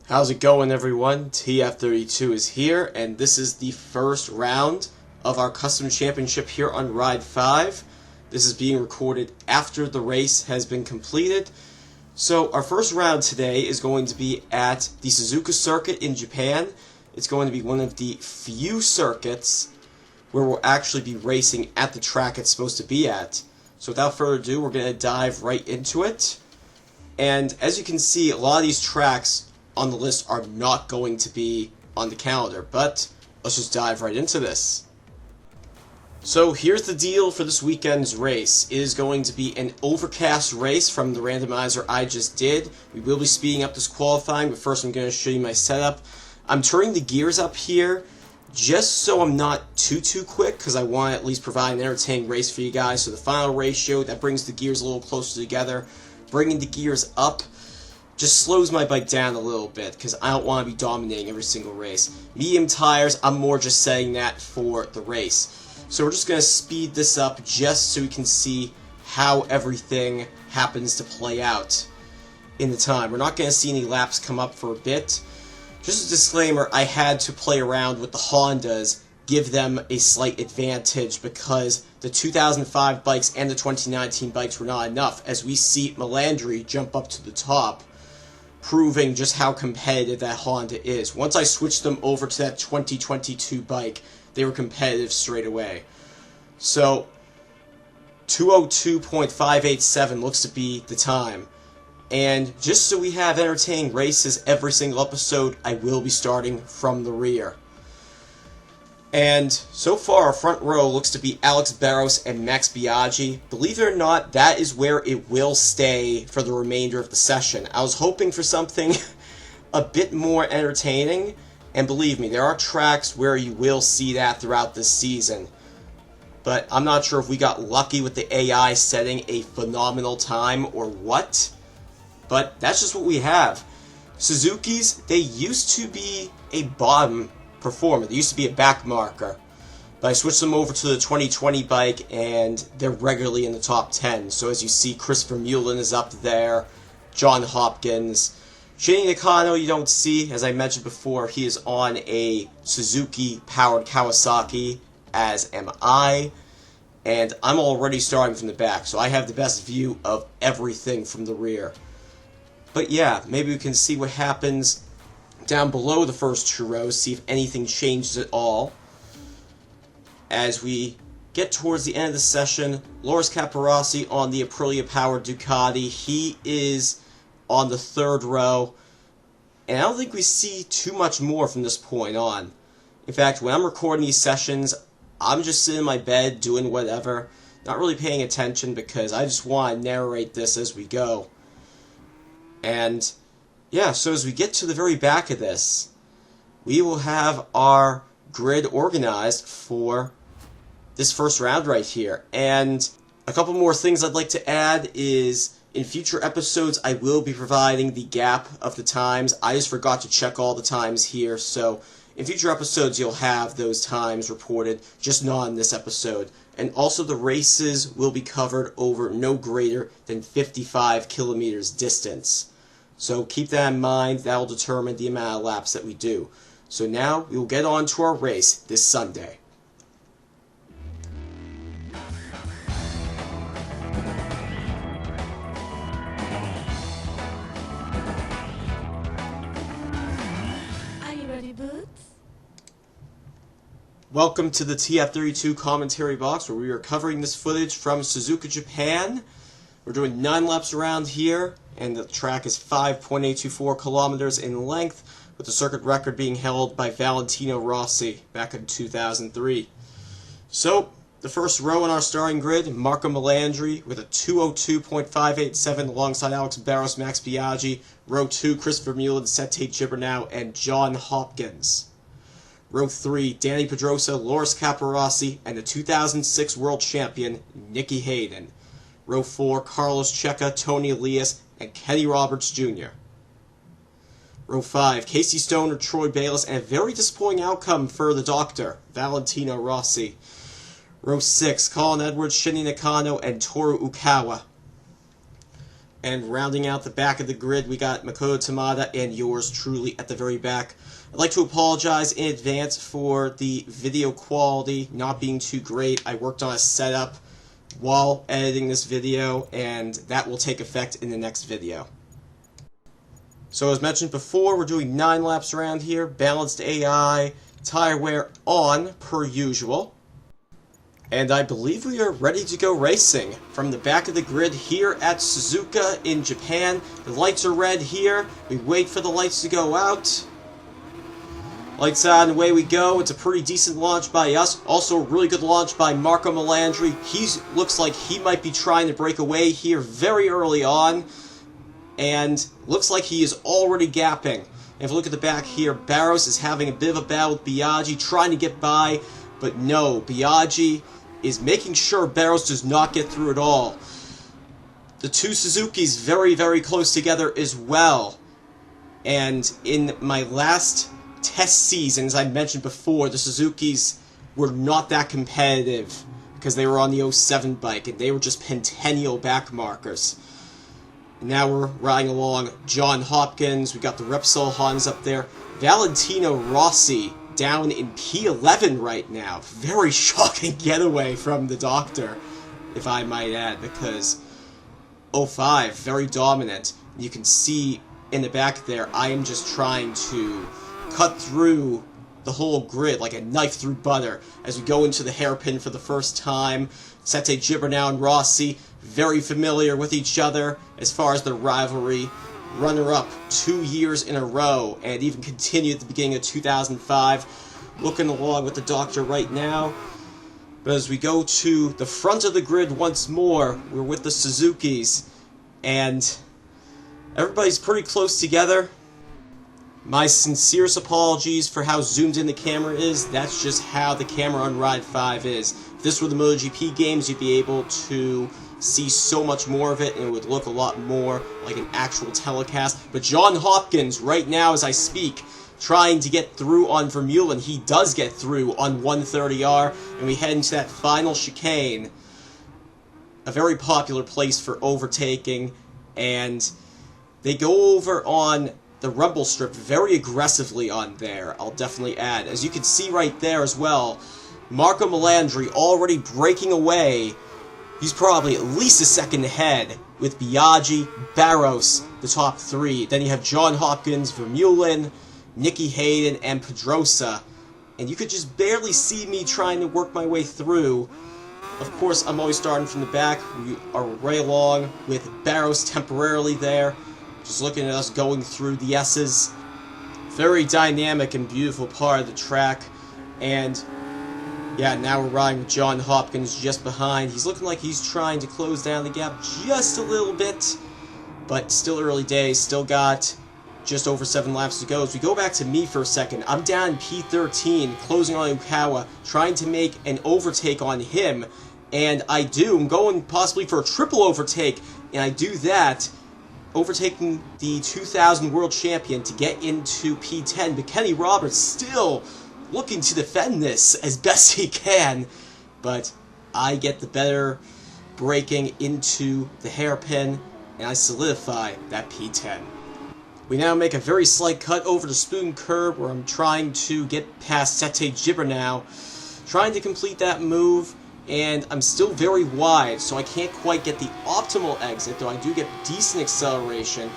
How's it going, everyone? TF32 is here, and this is the first round of our custom championship here on Ride 5. This is being recorded after the race has been completed. So our first round today is going to be at the Suzuka circuit in Japan. It's going to be one of the few circuits where we'll actually be racing at the track it's supposed to be at. So without further ado, we're going to dive right into it. And as you can see, a lot of these tracks on the list are not going to be on the calendar, but let's just dive right into this. So here's the deal for this weekend's race. It is going to be an overcast race from the randomizer I just did. We will be speeding up this qualifying, but first I'm going to show you my setup. I'm turning the gears up here just so I'm not too quick, because I want to at least provide an entertaining race for you guys. So the final ratio, that brings the gears a little closer together. Bringing the gears up just slows my bike down a little bit, because I don't want to be dominating every single race. Medium tires, I'm more just saying that for the race. So we're just going to speed this up just so we can see how everything happens to play out in the time. We're not going to see any laps come up for a bit. Just a disclaimer, I had to play around with the Hondas, give them a slight advantage, because the 2005 bikes and the 2019 bikes were not enough, as we see Melandri jump up to the top, proving just how competitive that Honda is. Once I switched them over to that 2022 bike, they were competitive straight away. So 202.587 looks to be the time. And just so we have entertaining races every single episode, I will be starting from the rear. And so far, our front row looks to be Alex Barros and Max Biaggi. Believe it or not, that is where it will stay for the remainder of the session. I was hoping for something a bit more entertaining, and believe me, there are tracks where you will see that throughout this season. But I'm not sure if we got lucky with the AI setting a phenomenal time or what, but that's just what we have. Suzuki's, they used to be a bottom performer. They used to be a back marker, but I switched them over to the 2020 bike, and they're regularly in the top 10. So as you see, Christopher Mullen is up there, John Hopkins. Shinny Nakano you don't see, as I mentioned before, he is on a Suzuki-powered Kawasaki, as am I, and I'm already starting from the back, so I have the best view of everything from the rear. But yeah, maybe we can see what happens down below the first two rows, see if anything changes at all. As we get towards the end of the session, Loris Capirossi on the Aprilia-powered Ducati, he is on the third row, and I don't think we see too much more from this point on. In fact, when I'm recording these sessions, I'm just sitting in my bed doing whatever, not really paying attention, because I just want to narrate this as we go. And yeah, so as we get to the very back of this, we will have our grid organized for this first round right here. And a couple more things I'd like to add is, in future episodes, I will be providing the gap of the times. I just forgot to check all the times here, so in future episodes you'll have those times reported, just not in this episode. And also the races will be covered over no greater than 55 kilometers distance. So keep that in mind. That will determine the amount of laps that we do. So now we will get on to our race this Sunday. Are you ready, Boots? Welcome to the TF32 commentary box, where we are covering this footage from Suzuka, Japan. We're doing 9 laps around here, and the track is 5.824 kilometers in length, with the circuit record being held by Valentino Rossi back in 2003. So, the first row in our starting grid, Marco Melandri with a 202.587 alongside Alex Barros, Max Biaggi. Row 2, Christopher Mullen, Sete Gibernau, and John Hopkins. Row 3, Danny Pedrosa, Loris Capirossi, and the 2006 world champion, Nicky Hayden. Row 4, Carlos Checa, Tony Elias, and Kenny Roberts Jr. Row 5, Casey Stoner, Troy Bayliss, and a very disappointing outcome for the Doctor, Valentino Rossi. Row 6, Colin Edwards, Shinny Nakano, and Toru Ukawa. And rounding out the back of the grid, we got Makoto Tamada and yours truly at the very back. I'd like to apologize in advance for the video quality not being too great. I worked on a setup while editing this video, and that will take effect in the next video. So as mentioned before, we're doing 9 laps around here, balanced AI, tire wear on per usual. And I believe we are ready to go racing from the back of the grid here at Suzuka in Japan. The lights are red here. We wait for the lights to go out. Lights out and away we go. It's a pretty decent launch by us. Also a really good launch by Marco Melandri. He looks like he might be trying to break away here very early on. And looks like he is already gapping. And if we look at the back here, Barros is having a bit of a battle with Biaggi, trying to get by. But no, Biaggi is making sure Barros does not get through at all. The two Suzukis very, very close together as well. And in my last test season, as I mentioned before, the Suzukis were not that competitive because they were on the 07 bike and they were just pentennial back markers. And now we're riding along John Hopkins, we got the Repsol Hans up there, Valentino Rossi down in P11 right now. Very shocking getaway from the doctor, if I might add, because 05, very dominant. You can see in the back there, I am just trying to cut through the whole grid like a knife through butter as we go into the hairpin for the first time. Sete Gibernau and Rossi, very familiar with each other as far as their rivalry. Runner-up 2 years in a row, and even continued at the beginning of 2005. Looking along with the doctor right now. But as we go to the front of the grid once more, we're with the Suzukis, and everybody's pretty close together. My sincerest apologies for how zoomed in the camera is. That's just how the camera on Ride 5 is. If this were the MotoGP games, you'd be able to see so much more of it, and it would look a lot more like an actual telecast. But John Hopkins, right now as I speak, trying to get through on Vermeulen. He does get through on 130R, and we head into that final chicane. A very popular place for overtaking, and they go over on the rumble strip very aggressively on there, I'll definitely add. As you can see right there as well, Marco Melandri already breaking away. He's probably at least a second ahead with Biaggi, Barros, the top 3. Then you have John Hopkins, Vermeulen, Nicky Hayden, and Pedrosa. And you could just barely see me trying to work my way through. Of course, I'm always starting from the back. We are right along with Barros temporarily there. Just looking at us going through the S's. Very dynamic and beautiful part of the track. And yeah, now we're riding with John Hopkins just behind. He's looking like he's trying to close down the gap just a little bit. But still early days, still got just over 7 laps to go. As we go back to me for a second, I'm down in P13, closing on Ukawa, trying to make an overtake on him. And I do. I'm going possibly for a triple overtake. And I do that, overtaking the 2000 World Champion to get into P10. But Kenny Roberts still looking to defend this as best he can, but I get the better braking into the hairpin, and I solidify that P10. We now make a very slight cut over the spoon curb where I'm trying to get past Sete Gibernau, trying to complete that move, and I'm still very wide, so I can't quite get the optimal exit, though I do get decent acceleration.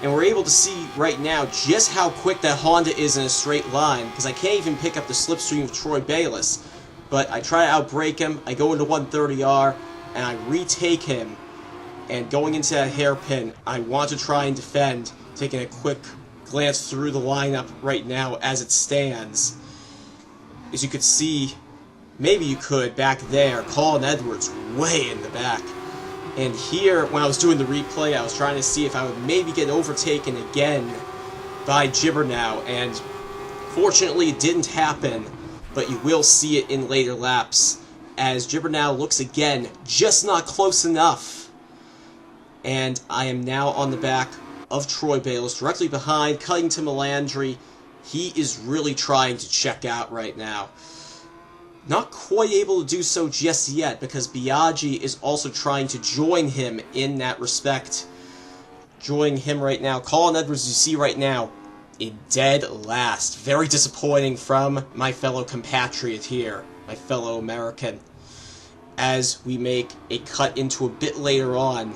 And we're able to see right now just how quick that Honda is in a straight line, because I can't even pick up the slipstream of Troy Bayliss. But I try to outbrake him, I go into 130R, and I retake him. And going into that hairpin, I want to try and defend, taking a quick glance through the lineup right now as it stands. As you could see, maybe you could, back there, Colin Edwards way in the back. And here, when I was doing the replay, I was trying to see if I would maybe get overtaken again by Gibernau, and fortunately it didn't happen, but you will see it in later laps, as Gibernau looks again, just not close enough. And I am now on the back of Troy Bayliss, directly behind, cutting to Melandri. He is really trying to check out right now. Not quite able to do so just yet, because Biaggi is also trying to join him in that respect. Joining him right now, Colin Edwards, you see right now, in dead last. Very disappointing from my fellow compatriot here, my fellow American. As we make a cut into a bit later on,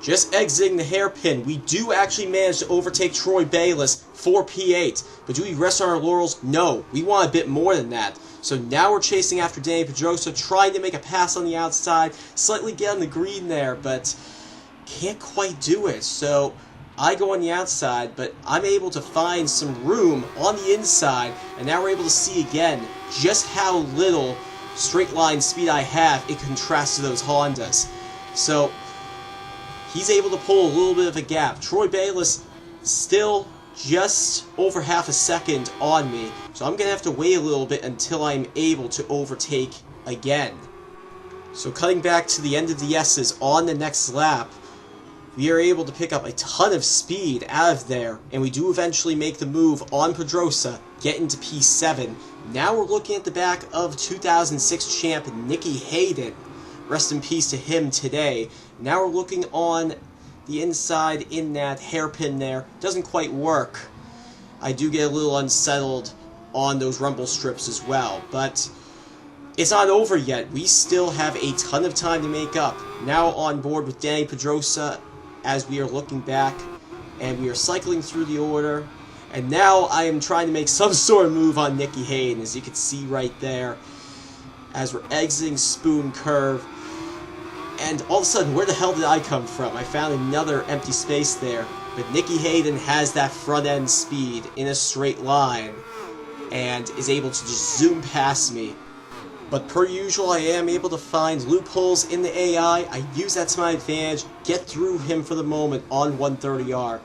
just exiting the hairpin, we do actually manage to overtake Troy Bayliss for P8. But do we rest on our laurels? No, we want a bit more than that. So now we're chasing after Dani Pedrosa, trying to make a pass on the outside, slightly get on the green there, but can't quite do it. So I go on the outside, but I'm able to find some room on the inside, and now we're able to see again just how little straight line speed I have in contrast to those Hondas. So he's able to pull a little bit of a gap. Troy Bayliss still just over half a second on me, so I'm going to have to wait a little bit until I'm able to overtake again. So cutting back to the end of the S's on the next lap, we are able to pick up a ton of speed out of there, and we do eventually make the move on Pedrosa, get into P7. Now we're looking at the back of 2006 champ Nicky Hayden. Rest in peace to him today. Now we're looking on the inside in that hairpin there. Doesn't quite work. I do get a little unsettled on those rumble strips as well, but it's not over yet. We still have a ton of time to make up. Now on board with Dani Pedrosa as we are looking back, and we are cycling through the order. And now I am trying to make some sort of move on Nicky Hayden, as you can see right there, as we're exiting Spoon Curve. And all of a sudden, where the hell did I come from? I found another empty space there. But Nicky Hayden has that front end speed in a straight line and is able to just zoom past me. But per usual, I am able to find loopholes in the AI. I use that to my advantage, get through him for the moment on 130R.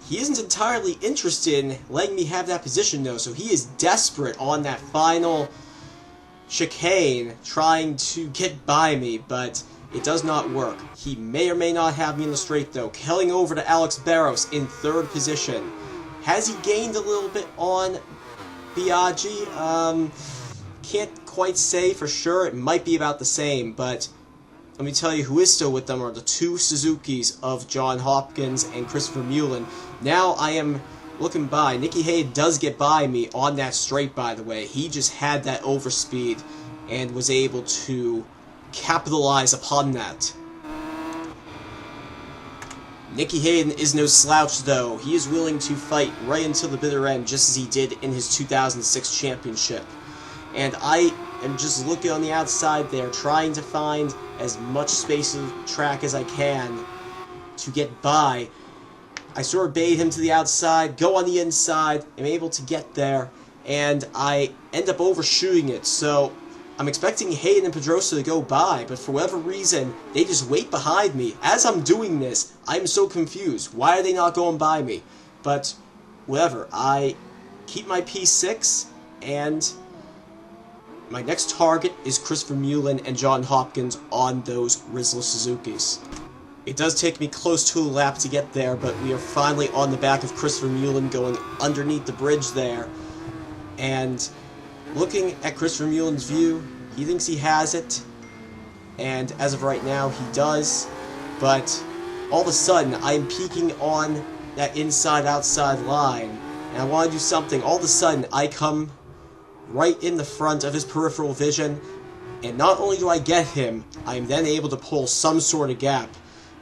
He isn't entirely interested in letting me have that position though, so he is desperate on that final chicane trying to get by me, but it does not work. He may or may not have me in the straight though, killing over to Alex Barros in third position. Has he gained a little bit on Biaggi? Can't quite say for sure. It might be about the same, but let me tell you who is still with them are the two Suzukis of John Hopkins and Christopher Mullen. Now I am looking by. Nicky Hayden does get by me on that straight, by the way. He just had that overspeed and was able to capitalize upon that. Nicky Hayden is no slouch, though. He is willing to fight right until the bitter end, just as he did in his 2006 championship. And I am just looking on the outside there, trying to find as much space of track as I can to get by. I sort of bait him to the outside, go on the inside, am able to get there, and I end up overshooting it. So I'm expecting Hayden and Pedrosa to go by, but for whatever reason, they just wait behind me. As I'm doing this, I'm so confused. Why are they not going by me? But whatever, I keep my P6, and my next target is Christopher Mullen and John Hopkins on those Rizla Suzukis. It does take me close to a lap to get there, but we are finally on the back of Christopher Mullen going underneath the bridge there. And looking at Christopher Mullen's view, he thinks he has it. And as of right now, he does. But all of a sudden, I am peeking on that inside-outside line. And I want to do something. All of a sudden, I come right in the front of his peripheral vision. And not only do I get him, I am then able to pull some sort of gap.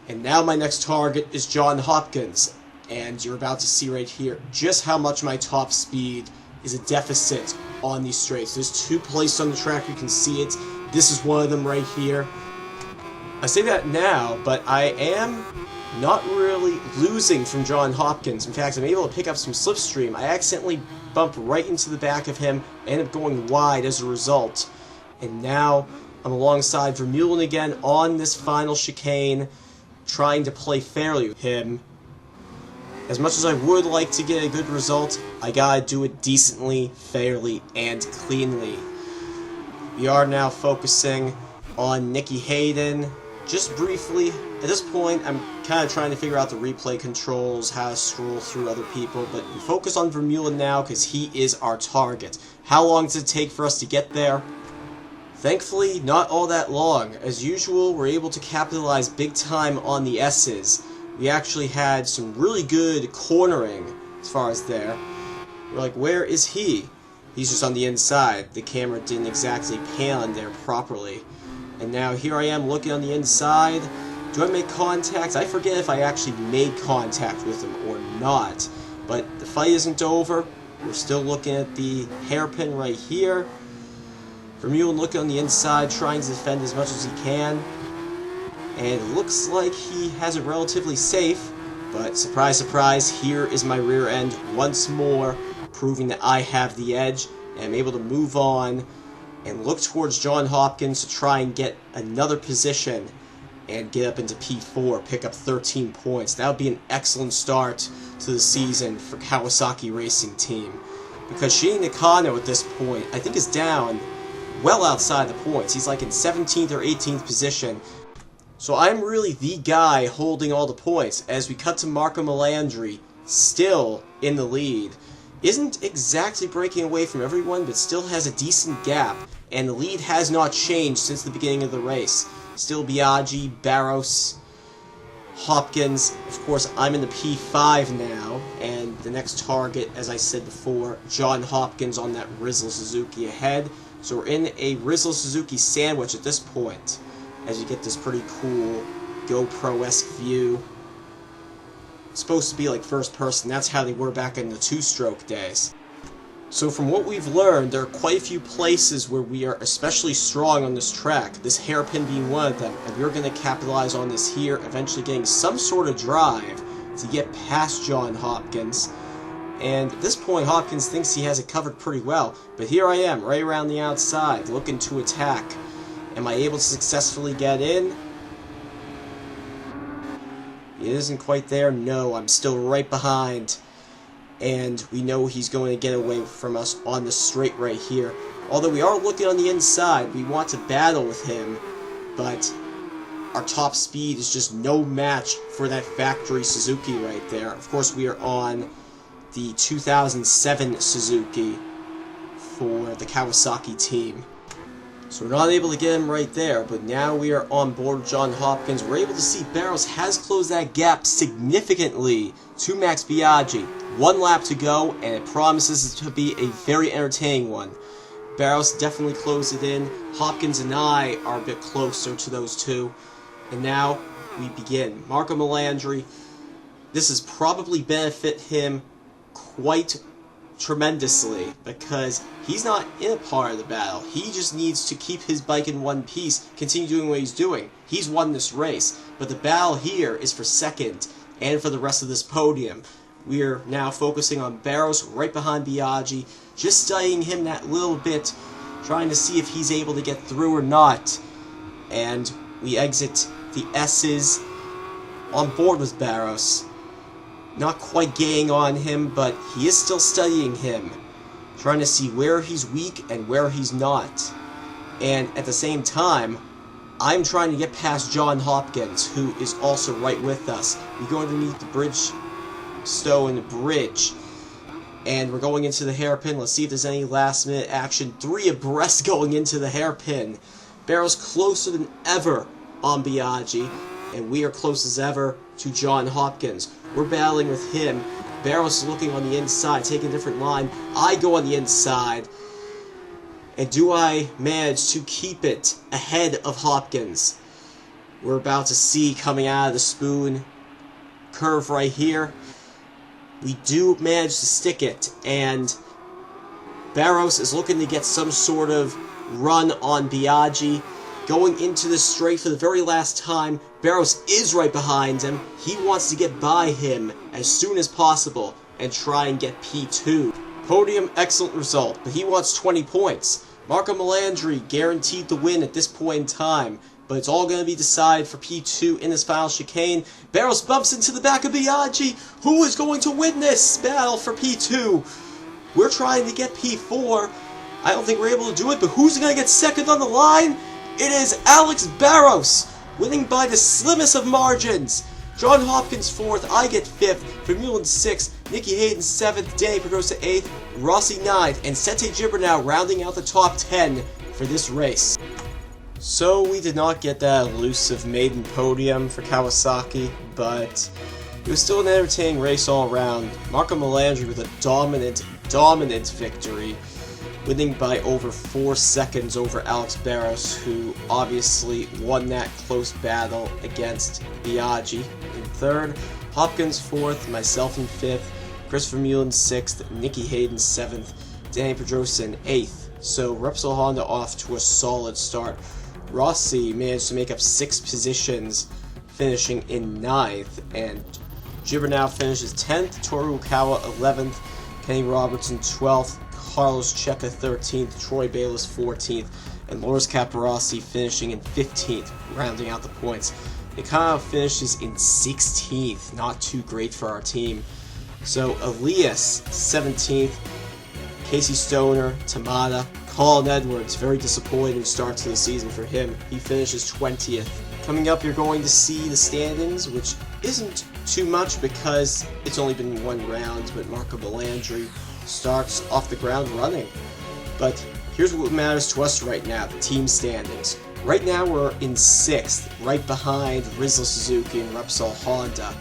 And now my next target is John Hopkins, and you're about to see right here just how much my top speed is a deficit on these straights. There's two places on the track, you can see it. This is one of them right here. I say that now, but I am not really losing from John Hopkins. In fact, I'm able to pick up some slipstream. I accidentally bump right into the back of him, end up going wide as a result. And now I'm alongside Vermeulen again on this final chicane, trying to play fairly with him. As much as I would like to get a good result, I gotta do it decently, fairly, and cleanly. We are now focusing on Nicky Hayden just briefly, at this point, I'm kind of trying to figure out the replay controls, how to scroll through other people, but we focus on Vermeulen now because he is our target. How long does it take for us to get there? Thankfully, not all that long. As usual, we're able to capitalize big time on the S's. We actually had some really good cornering as far as there. We're like, where is he? He's just on the inside. The camera didn't exactly pan on there properly. And now here I am looking on the inside. Do I make contact? I forget if I actually made contact with him or not. But the fight isn't over. We're still looking at the hairpin right here. Vermeulen looking on the inside, trying to defend as much as he can. And it looks like he has it relatively safe. But surprise, surprise, here is my rear end once more, proving that I have the edge. And I'm able to move on and look towards John Hopkins to try and get another position and get up into P4, pick up 13 points. That would be an excellent start to the season for Kawasaki Racing Team. Because Shinji Nakano at this point, I think, is down well outside the points. He's like in 17th or 18th position. So I'm really the guy holding all the points as we cut to Marco Melandri, still in the lead. Isn't exactly breaking away from everyone, but still has a decent gap, and the lead has not changed since the beginning of the race. Still Biaggi, Barros, Hopkins. Of course, I'm in the P5 now, and the next target, as I said before, John Hopkins on that Rizzo Suzuki ahead. So we're in a Rizzo Suzuki sandwich at this point, as you get this pretty cool GoPro-esque view. It's supposed to be like first person. That's how they were back in the two-stroke days. So from what we've learned, there are quite a few places where we are especially strong on this track, this hairpin being one of them, and we're going to capitalize on this here, eventually getting some sort of drive to get past John Hopkins. And at this point, Hopkins thinks he has it covered pretty well, but here I am, right around the outside, looking to attack. Am I able to successfully get in? It isn't quite there. No, I'm still right behind. And we know he's going to get away from us on the straight right here. Although we are looking on the inside, we want to battle with him, but our top speed is just no match for that factory Suzuki right there. Of course, we are on the 2007 Suzuki for the Kawasaki team. So we're not able to get him right there, but now we are on board with John Hopkins. We're able to see Barros has closed that gap significantly to Max Biaggi. One lap to go, and it promises to be a very entertaining one. Barros definitely closed it in. Hopkins and I are a bit closer to those two. And now we begin. Marco Melandri, this has probably benefit him quite tremendously, because he's not in a part of the battle. He just needs to keep his bike in one piece, continue doing what he's doing. He's won this race, but the battle here is for second and for the rest of this podium. We are now focusing on Barros right behind Biaggi, just studying him that little bit, trying to see if he's able to get through or not. And we exit the S's on board with Barros. Not quite getting on him, but he is still studying him, trying to see where he's weak and where he's not. And at the same time, I'm trying to get past John Hopkins, who is also right with us. We go underneath the Bridgestone Bridge, and we're going into the hairpin. Let's see if there's any last minute action. 3 abreast going into the hairpin. Barros closer than ever on Biaggi, and we are close as ever to John Hopkins. We're battling with him. Barros looking on the inside, taking a different line. I go on the inside. And do I manage to keep it ahead of Hopkins? We're about to see coming out of the spoon curve right here. We do manage to stick it, and Barros is looking to get some sort of run on Biaggi. Going into the straight for the very last time, Barros is right behind him. He wants to get by him as soon as possible and try and get P2. Podium, excellent result, but he wants 20 points. Marco Melandri guaranteed the win at this point in time, but it's all going to be decided for P2 in this final chicane. Barros bumps into the back of Biaggi. Who is going to win this battle for P2? We're trying to get P4. I don't think we're able to do it, but who's going to get second on the line? It is Alex Barros. winning by the slimmest of margins. John Hopkins 4th, I get 5th, Vermeulen 6th, Nicky Hayden 7th, Danny Pedrosa 8th, Rossi 9th, and Sete Gibernau rounding out the top 10 for this race. So we did not get that elusive maiden podium for Kawasaki, but it was still an entertaining race all around. Marco Melandri with a dominant victory, winning by over 4 seconds over Alex Barros, who obviously won that close battle against Biaggi in 3rd, Hopkins 4th, myself in 5th, Chris Vermeulen 6th, Nicky Hayden 7th, Danny Pedrosa in 8th. So Repsol Honda off to a solid start. Rossi managed to make up 6 positions, finishing in 9th, and Gibernau finishes 10th, Toru Okawa 11th, Kenny Robertson 12th, Carlos Checa 13th, Troy Bayliss 14th, and Loris Capirossi finishing in 15th, rounding out the points. Nakano finishes in 16th, not too great for our team. So Elias 17th, Casey Stoner, Tamada, Colin Edwards, very disappointing start to the season for him. He finishes 20th. Coming up, you're going to see the standings, which isn't too much because it's only been 1 round, but Marco Melandri starts off the ground running. But here's what matters to us right now, the team standings. Right now we're in 6th, right behind Rizla Suzuki and Repsol Honda.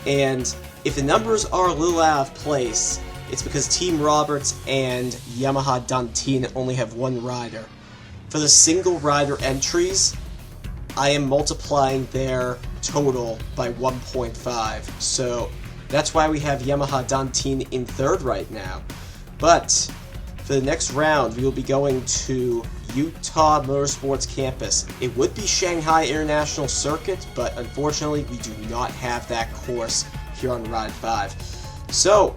And if the numbers are a little out of place, it's because Team Roberts and Yamaha Dantin only have 1 rider. For the single rider entries, I am multiplying their total by 1.5. So that's why we have Yamaha Dantin in 3rd right now. But for the next round, we will be going to Utah Motorsports Campus. It would be Shanghai International Circuit, but unfortunately we do not have that course here on Ride 5. So,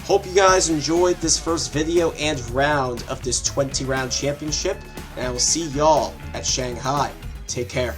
hope you guys enjoyed this first video and round of this 20-round championship, and I will see y'all at Shanghai. Take care.